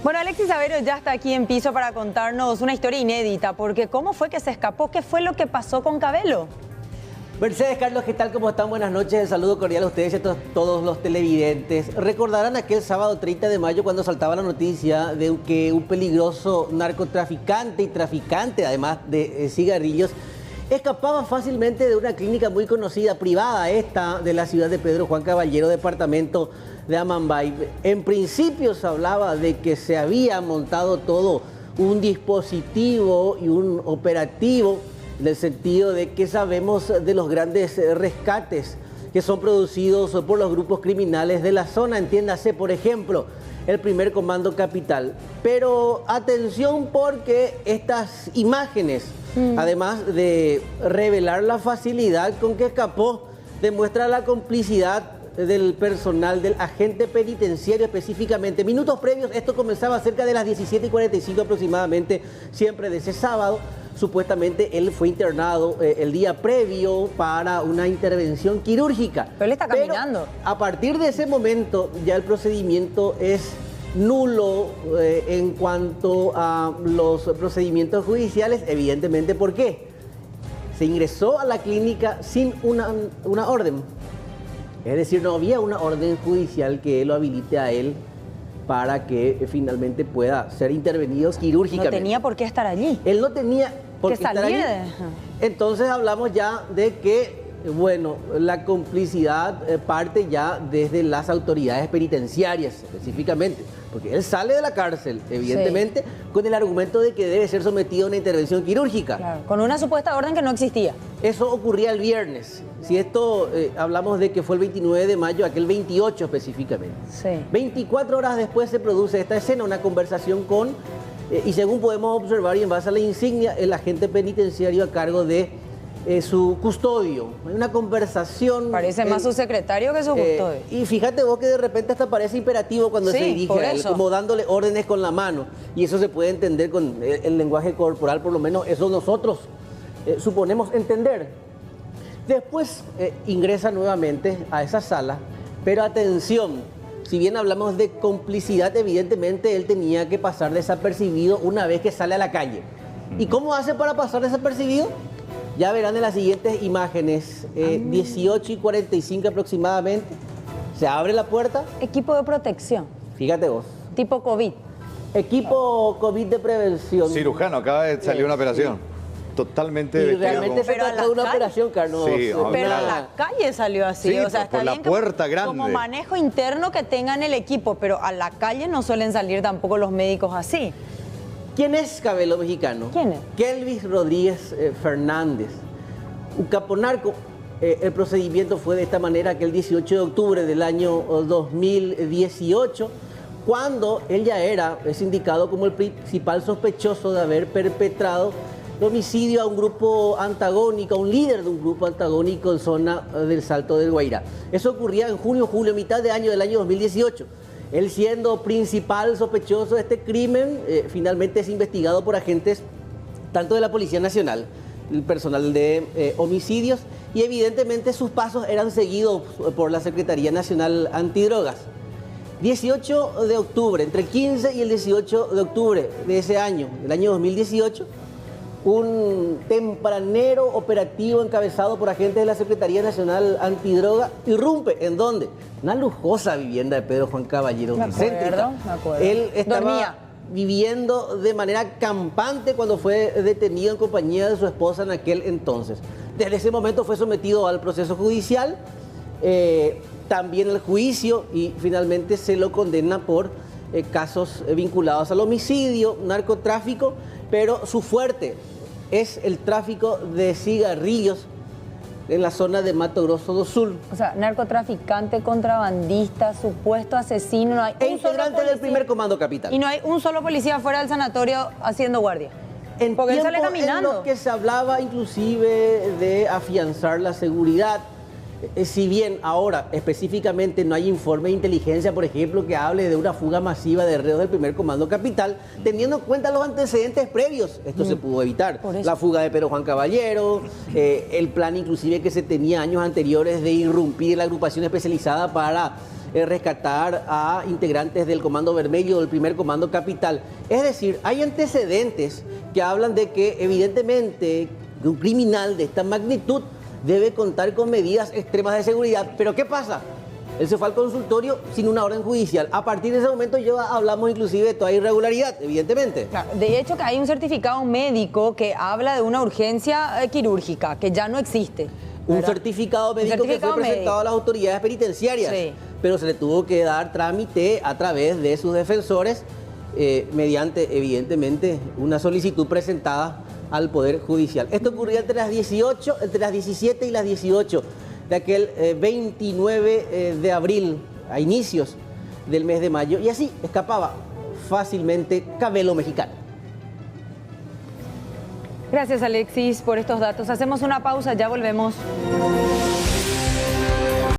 Bueno, Alexis Savero ya está aquí en piso para contarnos una historia inédita, porque ¿cómo fue que se escapó? ¿Qué fue lo que pasó con Cabello? Mercedes, Carlos, ¿qué tal? ¿Cómo están? Buenas noches. El saludo cordial a ustedes y a todos los televidentes. Recordarán aquel sábado 30 de mayo cuando saltaba la noticia de que un peligroso narcotraficante y traficante, además de cigarrillos, escapaba fácilmente de una clínica muy conocida, privada esta, de la ciudad de Pedro Juan Caballero, departamento de Amambay. En principio se hablaba de que se había montado todo un dispositivo y un operativo, en el sentido de que sabemos de los grandes rescates que son producidos por los grupos criminales de la zona, entiéndase, por ejemplo, el primer comando capital. Pero atención, porque estas imágenes, además de revelar la facilidad con que escapó, demuestra la complicidad del personal, del agente penitenciario específicamente. Minutos previos, esto comenzaba cerca de las 17:45 aproximadamente, siempre de ese sábado. Supuestamente él fue internado el día previo para una intervención quirúrgica. Pero él está caminando. A partir de ese momento ya el procedimiento es nulo en cuanto a los procedimientos judiciales, evidentemente. ¿Por qué? Se ingresó a la clínica sin una orden. Es decir, no había una orden judicial que lo habilite a él para que finalmente pueda ser intervenido quirúrgicamente. No tenía por qué estar allí. Él no tenía por qué estar allí. Entonces hablamos ya de que, bueno, la complicidad parte ya desde las autoridades penitenciarias específicamente, porque él sale de la cárcel, evidentemente, sí, con el argumento de que debe ser sometido a una intervención quirúrgica. Claro, con una supuesta orden que no existía. Eso ocurría el viernes. Si esto hablamos de que fue el 29 de mayo, aquel 28 específicamente. Sí. 24 horas después se produce esta escena, una conversación con, y según podemos observar y en base a la insignia, el agente penitenciario a cargo de su custodio. Hay una conversación. Parece más su secretario que su custodio. Y fíjate vos que de repente hasta parece imperativo cuando sí, se dirige a él, como dándole órdenes con la mano. Y eso se puede entender con el lenguaje corporal, por lo menos eso nosotros suponemos entender. Después ingresa nuevamente a esa sala, pero atención, si bien hablamos de complicidad, evidentemente él tenía que pasar desapercibido una vez que sale a la calle. ¿Y cómo hace para pasar desapercibido? Ya verán en las siguientes imágenes, 18:45 aproximadamente, se abre la puerta. Equipo de protección. Fíjate vos. Tipo COVID. Equipo COVID de prevención. Cirujano, acaba de salir una operación. Totalmente y vestido. Realmente se trata de una operación, Carlos. Sí, pero a la calle salió así. Sí, o sea, está por la bien puerta grande. Como manejo interno que tengan el equipo, pero a la calle no suelen salir tampoco los médicos así. ¿Quién es Cabello mexicano? ¿Quién es? Kelvis Rodríguez Fernández, un capo narco. El procedimiento fue de esta manera, que el 18 de octubre del año 2018, cuando él ya es indicado como el principal sospechoso de haber perpetrado el homicidio a un grupo antagónico, a un líder de un grupo antagónico en zona del Salto del Guairá. Eso ocurría en junio, julio, mitad de año del año 2018. Él, siendo principal sospechoso de este crimen, finalmente es investigado por agentes tanto de la Policía Nacional, el personal de homicidios, y evidentemente sus pasos eran seguidos por la Secretaría Nacional Antidrogas. 18 de octubre, entre el 15 y el 18 de octubre de ese año, del año 2018, un tempranero operativo encabezado por agentes de la Secretaría Nacional Antidroga irrumpe. ¿En dónde? Una lujosa vivienda de Pedro Juan Caballero. Me acuerdo. Él estaba viviendo de manera campante cuando fue detenido en compañía de su esposa en aquel entonces. Desde ese momento fue sometido al proceso judicial, también al juicio, y finalmente se lo condena por casos vinculados al homicidio, narcotráfico, pero su fuerte es el tráfico de cigarrillos en la zona de Mato Grosso do Sul. O sea, narcotraficante, contrabandista, supuesto asesino. No hay un integrante del primer comando capital. Y no hay un solo policía fuera del sanatorio haciendo guardia. Porque él sale caminando. En lo que se hablaba inclusive de afianzar la seguridad. Si bien ahora específicamente no hay informe de inteligencia, por ejemplo, que hable de una fuga masiva de reos del primer comando capital, teniendo en cuenta los antecedentes previos, esto se pudo evitar. La fuga de Pedro Juan Caballero, el plan inclusive que se tenía años anteriores de irrumpir la agrupación especializada para rescatar a integrantes del Comando Vermelho, del primer Comando Capital. Es decir, hay antecedentes que hablan de que evidentemente un criminal de esta magnitud debe contar con medidas extremas de seguridad. Pero ¿qué pasa? Él se fue al consultorio sin una orden judicial. A partir de ese momento ya hablamos inclusive de toda irregularidad, evidentemente. Claro, de hecho que hay un certificado médico que habla de una urgencia quirúrgica, que ya no existe. Un ¿verdad? certificado médico que certificado fue presentado a las autoridades penitenciarias, Sí. pero se le tuvo que dar trámite a través de sus defensores mediante, evidentemente, una solicitud presentada al Poder Judicial. Esto ocurría entre las 17 y las 18 de aquel 29 de abril, a inicios del mes de mayo, y así escapaba fácilmente Cabello Mexicano. Gracias, Alexis, por estos datos. Hacemos una pausa, ya volvemos.